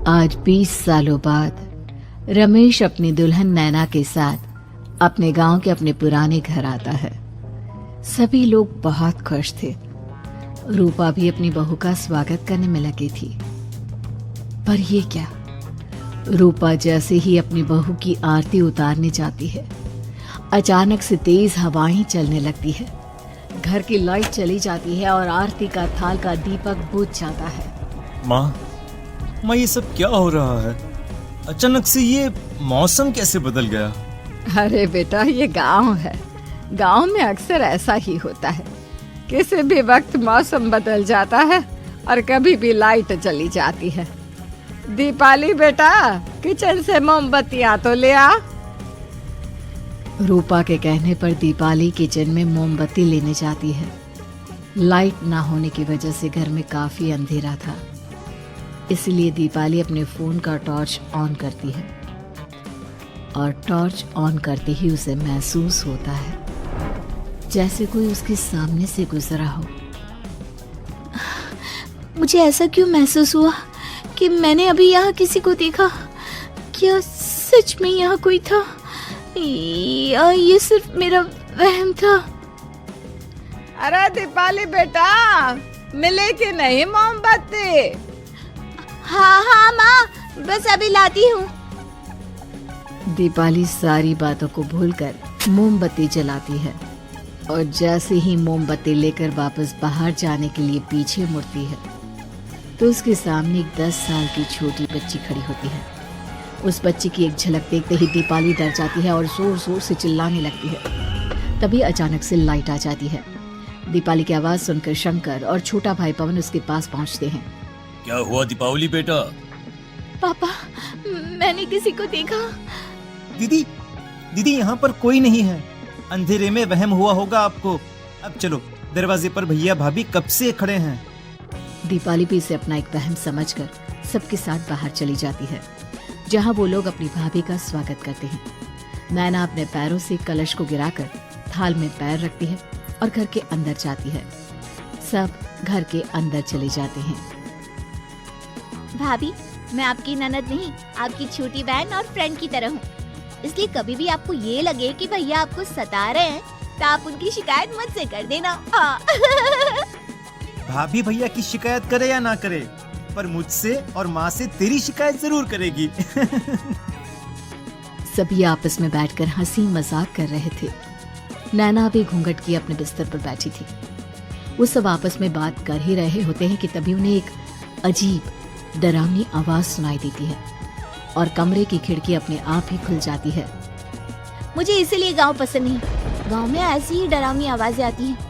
आज 20 सालों बाद रमेश अपनी दुल्हन नैना के साथ अपने गांव के अपने पुराने घर आता है। सभी लोग बहुत खुश थे। रूपा भी अपनी बहू का स्वागत करने में लगी थी। पर ये क्या, रूपा जैसे ही अपनी बहू की आरती उतारने जाती है, अचानक से तेज हवाएं चलने लगती है। घर की लाइट चली जाती है और आरती का थाल का दीपक बुझ जाता है। माँ, ये सब क्या हो रहा है? अचानक से ये मौसम कैसे बदल गया? अरे बेटा, ये गांव है। गांव में अक्सर ऐसा ही होता है। किसी भी वक्त मौसम बदल जाता है और कभी भी लाइट चली जाती है। दीपाली बेटा, किचन से मोमबत्तियां तो ले आ। रूपा के कहने पर दीपाली किचन में मोमबत्ती लेने जाती है। लाइट ना होने की वजह से घर में काफी अंधेरा था, इसलिए दीपाली अपने फोन का टॉर्च ऑन करती है और टॉर्च ऑन करते ही उसे महसूस होता है जैसे कोई उसके सामने से गुजरा हो। मुझे ऐसा क्यों महसूस हुआ कि मैंने अभी यहाँ किसी को देखा? क्या सच में यहाँ कोई था या ये सिर्फ मेरा वहम था? अरे दीपाली बेटा, मिले कि नहीं मोमबत्ती? हाँ माँ, बस अभी लाती हूँ। दीपाली सारी बातों को भूलकर मोमबत्ती जलाती है और जैसे ही मोमबत्ती लेकर वापस बाहर जाने के लिए पीछे मुड़ती है तो उसके सामने एक 10 साल की छोटी बच्ची खड़ी होती है। उस बच्ची की एक झलक देखते ही दीपाली डर जाती है और जोर जोर से चिल्लाने लगती है। तभी अचानक से लाइट आ जाती है। दीपाली की आवाज सुनकर शंकर और छोटा भाई पवन उसके पास पहुंचते हैं। क्या हुआ दीपावली बेटा? पापा, मैंने किसी को देखा। दीदी यहाँ पर कोई नहीं है। अंधेरे में वहम हुआ होगा आपको। अब चलो, दरवाजे पर भैया भाभी कब से खड़े हैं। दीपाली भी इसे अपना एक वहम समझकर सबके साथ बाहर चली जाती है, जहां वो लोग अपनी भाभी का स्वागत करते हैं। नैना अपने पैरों से कलश को गिराकर थाल में पैर रखती है और घर के अंदर जाती है। सब घर के अंदर चले जाते हैं। भाभी, मैं आपकी ननद नहीं, आपकी छोटी बहन और फ्रेंड की तरह हूँ। इसलिए कभी भी आपको ये लगे कि भैया आपको सता रहे हैं तो आप उनकी शिकायत मुझसे कर देना। भाभी भैया की शिकायत करे या ना करे, पर मुझसे और माँ से तेरी शिकायत जरूर करेगी। सभी आपस में बैठकर हंसी मजाक कर रहे थे। नैना भी घूंघट की अपने बिस्तर पर बैठी थी। वो सब आपस में बात कर ही रहे होते हैं कि तभी उन्हें एक अजीब डरावनी आवाज सुनाई देती है और कमरे की खिड़की अपने आप ही खुल जाती है। मुझे इसीलिए गांव पसंद नहीं। गांव में ऐसी ही डरावनी आवाजें आती हैं।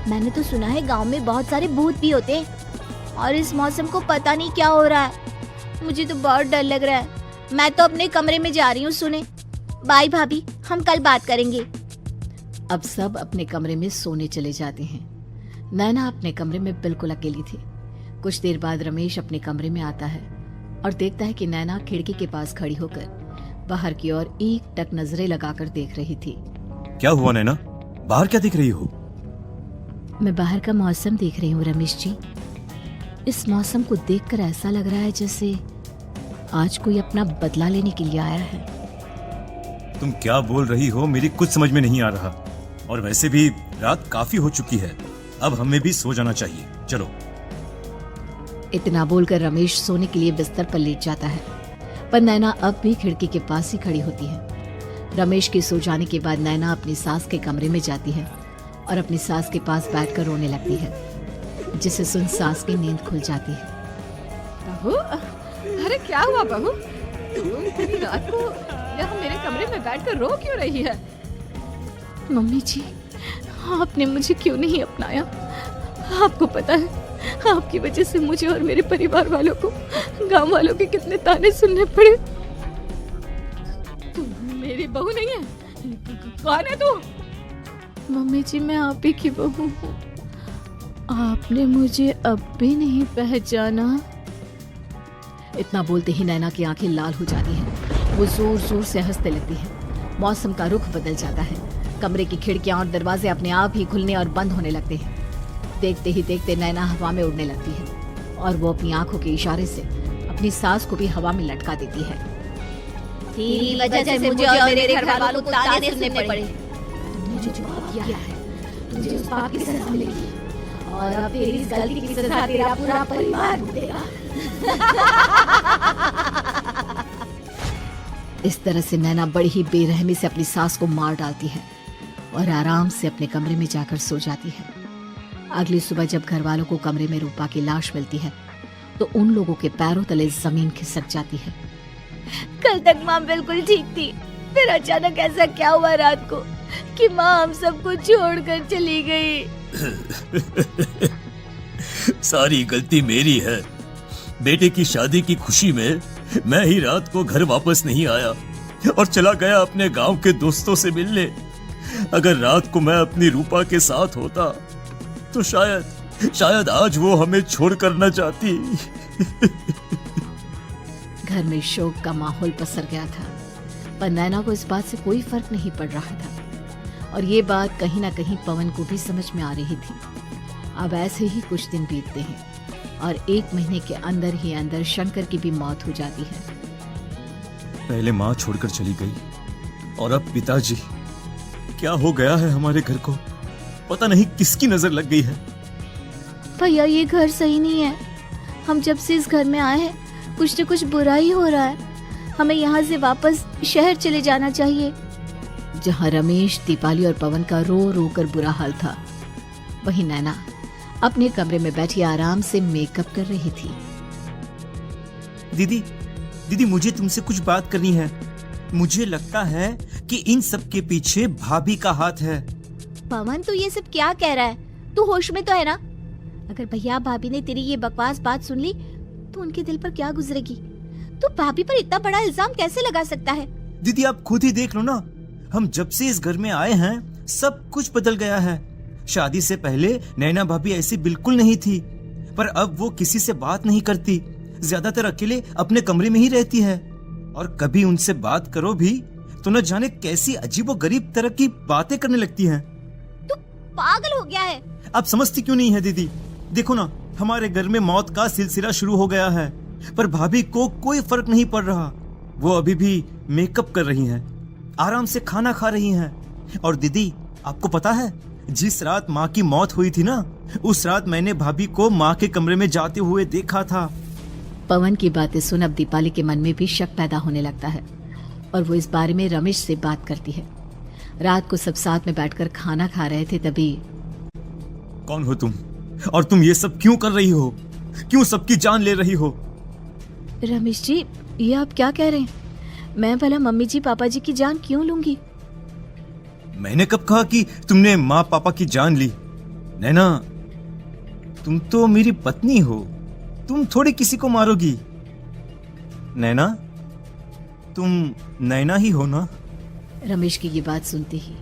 मैंने तो सुना है गांव में बहुत सारे भूत भी होते हैं और इस मौसम को पता नहीं क्या हो रहा है। मुझे तो बहुत डर लग रहा है। मैं तो अपने कमरे में जा रही हूँ। सुने, बाय भाभी, हम कल बात करेंगे। अब सब अपने कमरे में सोने चले जाते हैं। नैना अपने कमरे में बिल्कुल अकेली थी। कुछ देर बाद रमेश अपने कमरे में आता है और देखता है कि नैना खिड़की के पास खड़ी होकर बाहर की ओर एक टक नजरें लगाकर देख रही थी। क्या हुआ नैना? बाहर क्या देख रही हो? मैं बाहर का मौसम देख रही हूँ रमेश जी। इस मौसम को देखकर ऐसा लग रहा है जैसे आज कोई अपना बदला लेने के लिए आया है। तुम क्या बोल रही हो? मेरी कुछ समझ में नहीं आ रहा। और वैसे भी रात काफी हो चुकी है, अब हमें भी सो जाना चाहिए। चलो। इतना बोलकर रमेश सोने के लिए बिस्तर पर लेट जाता है, पर नैना अब भी खिड़की के पास ही खड़ी होती है। रमेश के सो जाने के बाद नैना अपनी सास के कमरे में जाती है और अपनी सास के पास बैठकर रोने लगती है, जिसे सुन सास की नींद खुल जाती है। बहू, अरे क्या हुआ बहू? तुम इतनी रात को यहाँ मेरे कमरे में बैठकर रो क्यों रही है? मम्मी जी, आपने मुझे क्यों नहीं अपनाया? आपको पता है, आपकी वजह से मुझे और मेरे परिवार वालों को गांव वालों के कितने ताने सुनने पड़े। तू मेरी बहू नहीं है। कौन है तू? मम्मी जी, मैं आप ही की बहू हूँ। आपने मुझे अब भी नहीं पहचाना? इतना बोलते ही नैना की आंखें लाल हो जाती हैं। वो जोर जोर से हंसने लगती है। मौसम का रुख बदल जाता है। कमरे की खिड़कियां और दरवाजे अपने आप ही खुलने और बंद होने लगते हैं। देखते ही देखते नैना हवा में उड़ने लगती है और वो अपनी आंखों के इशारे से अपनी सास को भी हवा में लटका देती है। तेरी वजह से मुझे और मेरे घर वालों को ताने सुनने पड़े। तुमने जो पाप किया है, तुझे उस पाप की सजा मिलेगी और अब तेरी इस गलती की सजा तेरा पूरा परिवार भुगतेगा। इस तरह से नैना बड़ी ही बेरहमी से अपनी सास को मार डालती है और आराम से अपने कमरे में जाकर सो जाती है। अगली सुबह जब घर वालों को कमरे में रूपा की लाश मिलती है तो उन लोगों के पैरों तले जमीन खिसक जाती है। कल तक माँ बिल्कुल ठीक थी, फिर अचानक ऐसा क्या हुआ रात को कि माँ हम सबको छोड़कर चली गई। सारी गलती मेरी है। बेटे की शादी की खुशी में मैं ही रात को घर वापस नहीं आया और चला गया अपने गांव के दोस्तों से मिलने। अगर रात को मैं अपनी रूपा के साथ होता तो शायद आज वो हमें छोड़कर न जाती। घर में शोक का माहौल पसर गया था, पर नैना को इस बात से कोई फर्क नहीं पड़ रहा था और ये बात कहीं ना कहीं पवन को भी समझ में आ रही थी। अब ऐसे ही कुछ दिन बीतते हैं और 1 महीने के अंदर ही अंदर शंकर की भी मौत हो जाती है। पहले माँ छोड़कर चली गई और अब पिताजी। क्या हो गया है हमारे घर को? पता नहीं किसकी नजर लग गई है। भैया ये घर सही नहीं है। हम जब से इस घर में आए हैं कुछ न कुछ बुरा ही हो रहा है। हमें यहाँ से वापस शहर चले जाना चाहिए। जहाँ रमेश, दीपाली और पवन का रो रो कर बुरा हाल था, वहीं नैना अपने कमरे में बैठी आराम से मेकअप कर रही थी। दीदी मुझे तुमसे कुछ बात करनी है। मुझे लगता है कि इन सब के पीछे भाभी का हाथ है। पवन तू ये सब क्या कह रहा है? तू होश में तो है ना? अगर भैया भाभी ने तेरी ये बकवास बात सुन ली तो उनके दिल पर क्या गुजरेगी? तू भाभी पर इतना बड़ा इल्जाम कैसे लगा सकता है? दीदी आप खुद ही देख लो ना, हम जब से इस घर में आए हैं सब कुछ बदल गया है। शादी से पहले नैना भाभी ऐसी बिल्कुल नहीं थी, पर अब वो किसी से बात नहीं करती, ज्यादातर अकेले अपने कमरे में ही रहती है और कभी उनसे बात करो भी तो न जाने कैसी अजीबोगरीब तरह की बातें करने लगती हैं। तू पागल हो गया है? आप समझती क्यों नहीं है दीदी? देखो ना, हमारे घर में मौत का सिलसिला शुरू हो गया है, पर भाभी को कोई फर्क नहीं पड़ रहा। वो अभी भी मेकअप कर रही हैं, आराम से खाना खा रही हैं। और दीदी आपको पता है, जिस रात माँ की मौत हुई थी ना, उस रात मैंने भाभी को माँ के कमरे में जाते हुए देखा था। पवन की बातें सुन अब दीपाली के मन में भी शक पैदा होने लगता है और वो इस बारे में रमेश से बात करती है। रात को सब साथ में बैठकर खाना खा रहे थे, तभी कौन हो तुम और तुम ये सब क्यों कर रही हो? क्यों सबकी जान ले रही हो? रमेश जी, ये आप क्या कह रहे हैं? मैं भला मम्मी जी पापा जी की जान क्यों लूंगी? मैंने कब कहा कि तुमने माँ पापा की जान ली? नैना, तुम तो मेरी पत्नी हो, तुम थोड़ी किसी को मारोगी। नैना, तुम नैना ही हो ना? रमेश की ये बात सुनते ही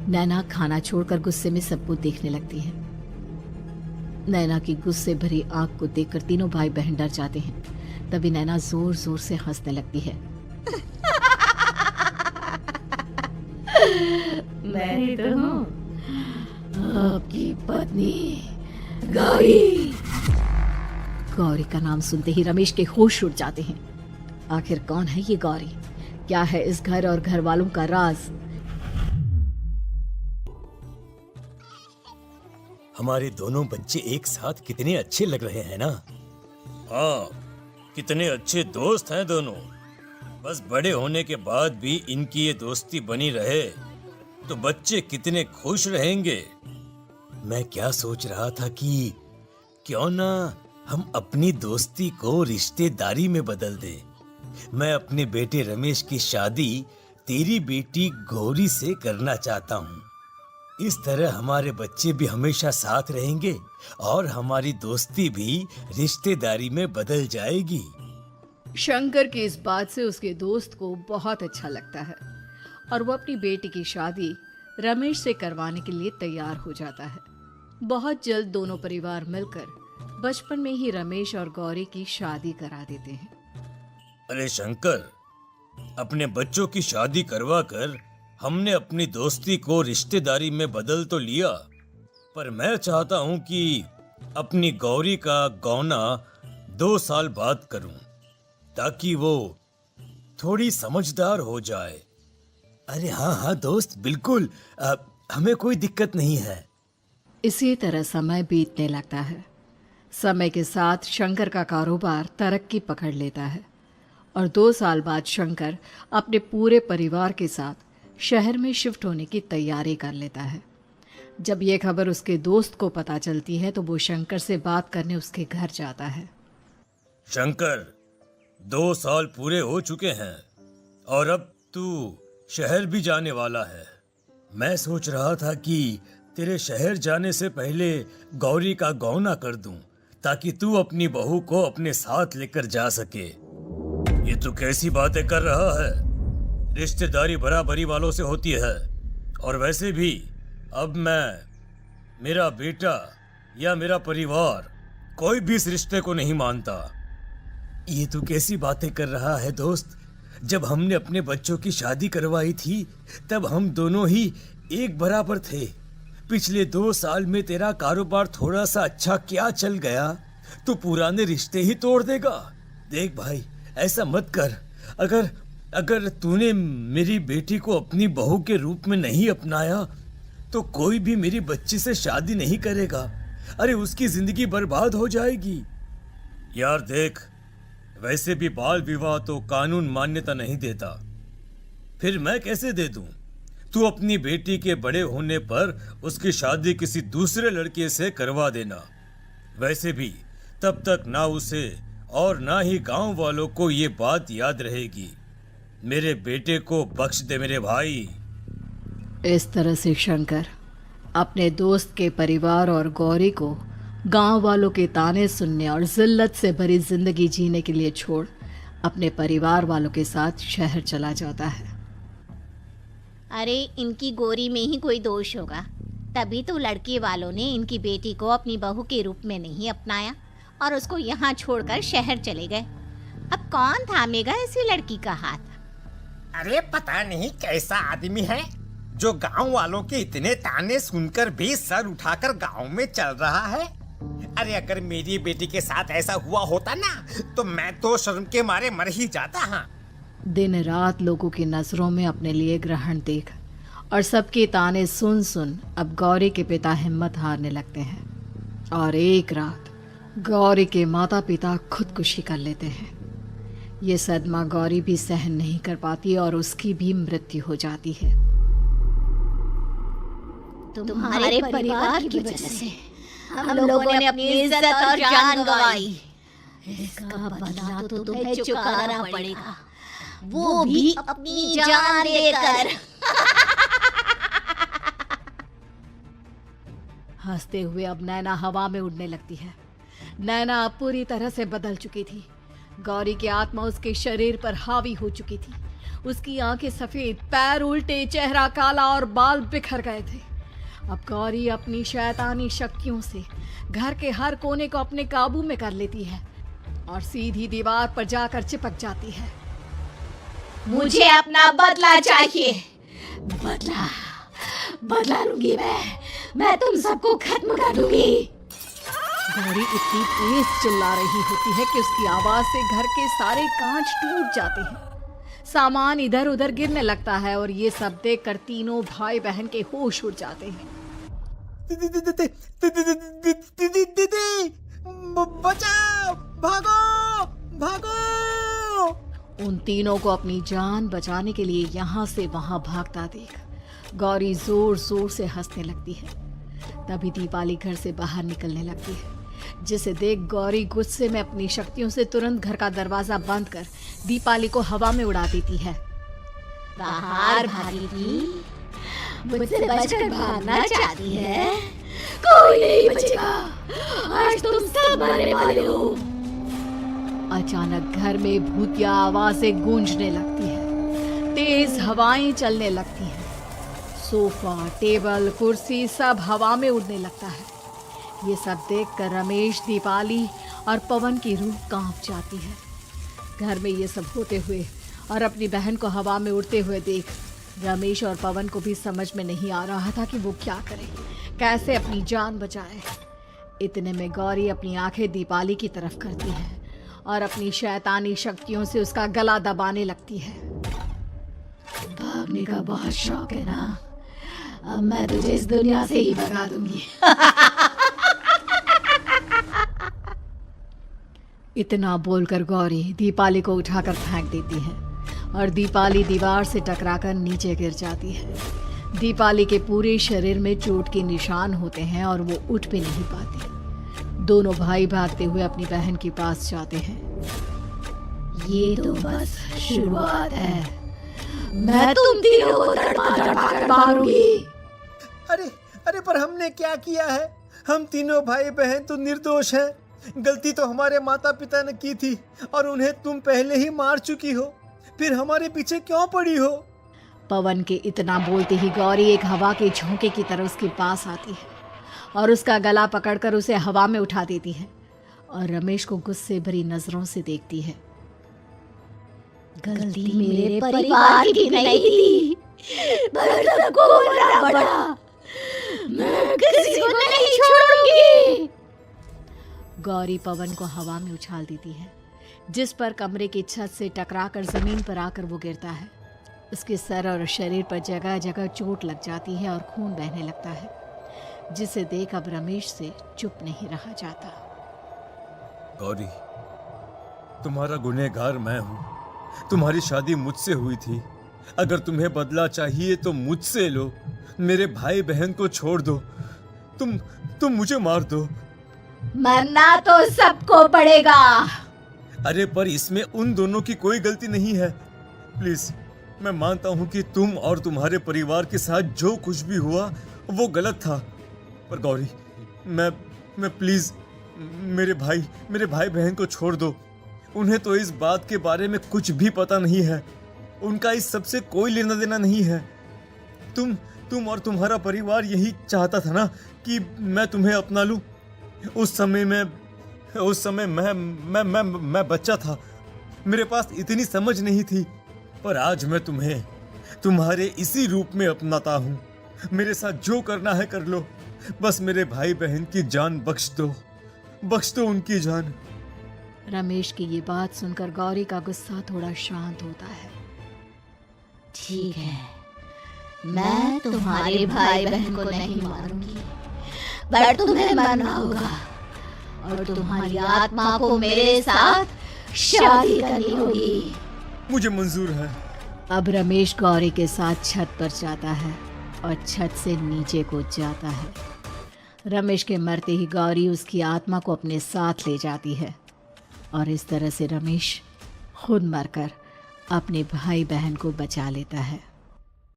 नैना खाना छोड़कर गुस्से में सबको देखने लगती है। नैना की गुस्से भरी आंख को देखकर तीनों भाई बहन डर जाते हैं। तभी नैना जोर जोर से हंसने लगती है। मैं तो हूँ आपकी पत्नी गौरी। गौरी का नाम सुनते ही रमेश के होश उड़ जाते हैं। आखिर कौन है ये गौरी? क्या है इस घर और घर वालों का राज? हमारे दोनों बच्चे एक साथ कितने अच्छे लग रहे हैं ना। हाँ, कितने अच्छे दोस्त हैं दोनों। बस बड़े होने के बाद भी इनकी ये दोस्ती बनी रहे तो बच्चे कितने खुश रहेंगे। मैं क्या सोच रहा था कि क्यों ना हम अपनी दोस्ती को रिश्तेदारी में बदल दें। मैं अपने बेटे रमेश की शादी तेरी बेटी गौरी से करना चाहता हूँ। इस तरह हमारे बच्चे भी हमेशा साथ रहेंगे और हमारी दोस्ती भी रिश्तेदारी में बदल जाएगी। शंकर की इस बात से उसके दोस्त को बहुत अच्छा लगता है और वो अपनी बेटी की शादी रमेश से करवाने के लिए तैयार हो जाता है। बहुत जल्द दोनों परिवार मिलकर बचपन में ही रमेश और गौरी की शादी करा देते हैं। अरे शंकर, अपने बच्चों की शादी करवा कर हमने अपनी दोस्ती को रिश्तेदारी में बदल तो लिया, पर मैं चाहता हूं कि अपनी गौरी का गौना 2 साल बाद करूं। ताकि वो थोड़ी समझदार हो जाए। अरे हाँ हाँ दोस्त, बिल्कुल, हमें कोई दिक्कत नहीं है। इसी तरह समय बीतने लगता है। समय के साथ शंकर का कारोबार तरक्की पकड़ लेता है और 2 साल बाद शंकर अपने पूरे परिवार के साथ शहर में शिफ्ट होने की तैयारी कर लेता है। जब ये खबर उसके दोस्त को पता चलती है तो वो शंकर से बात करने उसके घर जाता है। शंकर, 2 साल पूरे हो चुके हैं और अब तू शहर भी जाने वाला है। मैं सोच रहा था कि तेरे शहर जाने से पहले गौरी का गौना कर दूं, ताकि तू अपनी बहू को अपने साथ लेकर जा सके। ये तू कैसी बातें कर रहा है? रिश्तेदारी बराबरी वालों से होती है, और वैसे भी अब मेरा बेटा या मेरा परिवार कोई भी इस रिश्ते को नहीं मानता। ये तू कैसी बातें कर रहा है दोस्त? जब हमने अपने बच्चों की शादी करवाई थी तब हम दोनों ही एक बराबर थे। पिछले 2 साल में तेरा कारोबार थोड़ा सा अच्छा क्या चल गया, तू पुराने रिश्ते ही तोड़ देगा। देख भाई, ऐसा मत कर। अगर तूने मेरी बेटी को अपनी बहू के रूप में नहीं अपनाया तो कोई भी मेरी बच्ची से शादी नहीं करेगा। अरे उसकी जिंदगी बर्बाद हो जाएगी। यार देख, वैसे भी बाल विवाह तो कानून मान्यता नहीं देता, फिर मैं कैसे दे दूं? तू अपनी बेटी के बड़े होने पर उसकी शादी किसी दूसरे लड़के से करवा देना। वैसे भी तब तक ना उसे और ना ही गांव वालों को ये बात याद रहेगी। मेरे बेटे को बख्श दे मेरे भाई। इस तरह से शंकर अपने दोस्त के परिवार और गौरी को गांव वालों के ताने सुनने और जिल्लत से भरी जिंदगी जीने के लिए छोड़ अपने परिवार वालों के साथ शहर चला जाता है। अरे इनकी गोरी में ही कोई दोष होगा, तभी तो लड़के वालों ने इनकी बेटी को अपनी बहू के रूप में नहीं अपनाया और उसको यहाँ छोड़कर शहर चले गए। अब कौन थामेगा ऐसी लड़की का हाथ? अरे पता नहीं कैसा आदमी है जो गांव वालों के इतने ताने सुनकर भी सर उठाकर गांव में चल रहा है। अरे अगर मेरी बेटी के साथ ऐसा हुआ होता ना तो मैं तो शर्म के मारे मर ही जाता। हाँ, दिन रात लोगों की नजरों में अपने लिए ग्रहण देख और सबके ताने सुन सुन अब गौरी के पिता हिम्मत हारने लगते हैं और एक रात गौरी के माता पिता खुदकुशी कर लेते हैं। ये सदमा गौरी भी सहन नहीं कर पाती और उसकी भी मृत्यु हो जाती है। तुम्हारे परिवार की वजह से हम लोगों ने अपनी इज्जत और जान गंवाई। इसका बदला तो तुम्हें चुकाना पड़ेगा, वो भी अपनी जान देकर। हंसते हुए अब नैना हवा में उड़ने लगती है। नैना अब पूरी तरह से बदल चुकी थी। गौरी की आत्मा उसके शरीर पर हावी हो चुकी थी। उसकी आंखें सफेद, पैर उल्टे, चेहरा काला और बाल बिखर गए थे। अब गौरी अपनी शैतानी शक्तियों से घर के हर कोने को अपने काबू में कर लेती है और सीधी दीवार पर जाकर चिपक जाती है। मुझे अपना बदला चाहिए। बदला लूंगी मैं तुम सबको खत्म कर दूंगी। गौरी इतनी तेज चिल्ला रही होती है कि उसकी आवाज से घर के सारे कांच टूट जाते हैं। सामान इधर उधर गिरने लगता है और ये सब देखकर तीनों भाई बहन के होश उड़ जाते हैं। बचाओ, भागो भागो। उन तीनों को अपनी जान बचाने के लिए यहाँ से वहां भागता देख गौरी जोर जोर से हंसने लगती है। तभी दीपाली घर से बाहर निकलने लगती है, जिसे देख गौरी गुस्से में अपनी शक्तियों से तुरंत घर का दरवाजा बंद कर दीपाली को हवा में उड़ा देती है। बाहर भागेगी, मुझसे बचकर भागना चाहती है? कोई नहीं बचेगा, आज तुम सब मरने वाले हो। अचानक घर में भूतिया आवाजें गूंजने लगती है, तेज हवाएं चलने लगती हैं, सोफा, टेबल, कुर्सी सब हवा में उड़ने लगता है। ये सब देखकर रमेश, दीपाली और पवन की रूह कांप जाती है। घर में ये सब होते हुए और अपनी बहन को हवा में उड़ते हुए देख रमेश और पवन को भी समझ में नहीं आ रहा था कि वो क्या करे, कैसे अपनी जान बचाए। इतने में गौरी अपनी आंखें दीपाली की तरफ करती है और अपनी शैतानी शक्तियों से उसका गला दबाने लगती है। भागने का बहुत शौक है ना, अब मैं तुझे इस दुनिया से ही भगा दूंगी। इतना बोलकर गौरी दीपाली को उठाकर फेंक देती है और दीपाली दीवार से टकराकर नीचे गिर जाती है। दीपाली के पूरे शरीर में चोट के निशान होते हैं और वो उठ भी नहीं पाती। दोनों भाई भागते हुए अपनी बहन के पास जाते हैं। ये तो बस शुरुआत है, मैं तुम तीनों को तड़पा कर मारूंगी। अरे अरे, पर हमने क्या किया है? हम तीनों भाई बहन तो निर्दोष हैं। गलती तो हमारे माता पिता ने की थी और उन्हें तुम पहले ही मार चुकी हो, फिर हमारे पीछे क्यों पड़ी हो? पवन के इतना बोलते ही गौरी एक हवा के झोंके की तरह उसके पास आती है और उसका गला पकड़कर उसे हवा में उठा देती है और रमेश को गुस्से भरी नजरों से देखती है। गलती मेरे परिवार की नहीं थी, पर सबको मरना पड़ा। मैं किसी को नहीं छोड़ूंगी। गौरी पवन को हवा में उछाल देती है, जिस पर कमरे की छत से टकराकर जमीन पर आकर वो गिरता है। उसके सर और शरीर पर जगह जगह चोट लग जाती है और खून बहने लगता है, जिसे देख अब रमेश से चुप नहीं रहा जाता। गौरी, तुम्हारा गुनहगार मैं हूँ। तुम्हारी शादी मुझसे हुई थी। अगर तुम्हें बदला चाहिए तो मुझसे लो। मेरे भाई बहन को छोड़ दो। तुम मुझे मार दो। मरना तो सबको पड़ेगा। अरे पर इसमें उन दोनों की कोई गलती नहीं है। प्लीज, मैं मानता हूँ कि तुम और तुम्हारे परिवार के साथ जो कुछ भी हुआ वो गलत था, पर गौरी, मैं प्लीज मेरे भाई बहन को छोड़ दो। उन्हें तो इस बात के बारे में कुछ भी पता नहीं है। उनका इस सब से कोई लेना देना नहीं है। तुम और तुम्हारा परिवार यही चाहता था ना कि मैं तुम्हें अपना लूं। उस समय मैं बच्चा था। मेरे पास इतनी समझ नहीं थी, पर आज मैं तुम्हें तुम्हारे इसी रूप में अपनाता हूँ। मेरे साथ जो करना है कर लो, बस मेरे भाई बहन की जान बख्श दो उनकी जान। रमेश की ये बात सुनकर गौरी का गुस्सा थोड़ा शांत होता है। ठीक है, मैं तुम्हारे भाई बहन को नहीं मारूंगी, पर तुम्हें मरना होगा और तुम्हारी आत्मा को मेरे साथ शादी करनी होगी। मुझे मंजूर है। अब रमेश गौरी के साथ छत पर जाता है और छत से नीचे कूद जाता है। रमेश के मरते ही गौरी उसकी आत्मा को अपने साथ ले जाती है और इस तरह से रमेश खुद मरकर अपने भाई बहन को बचा लेता है।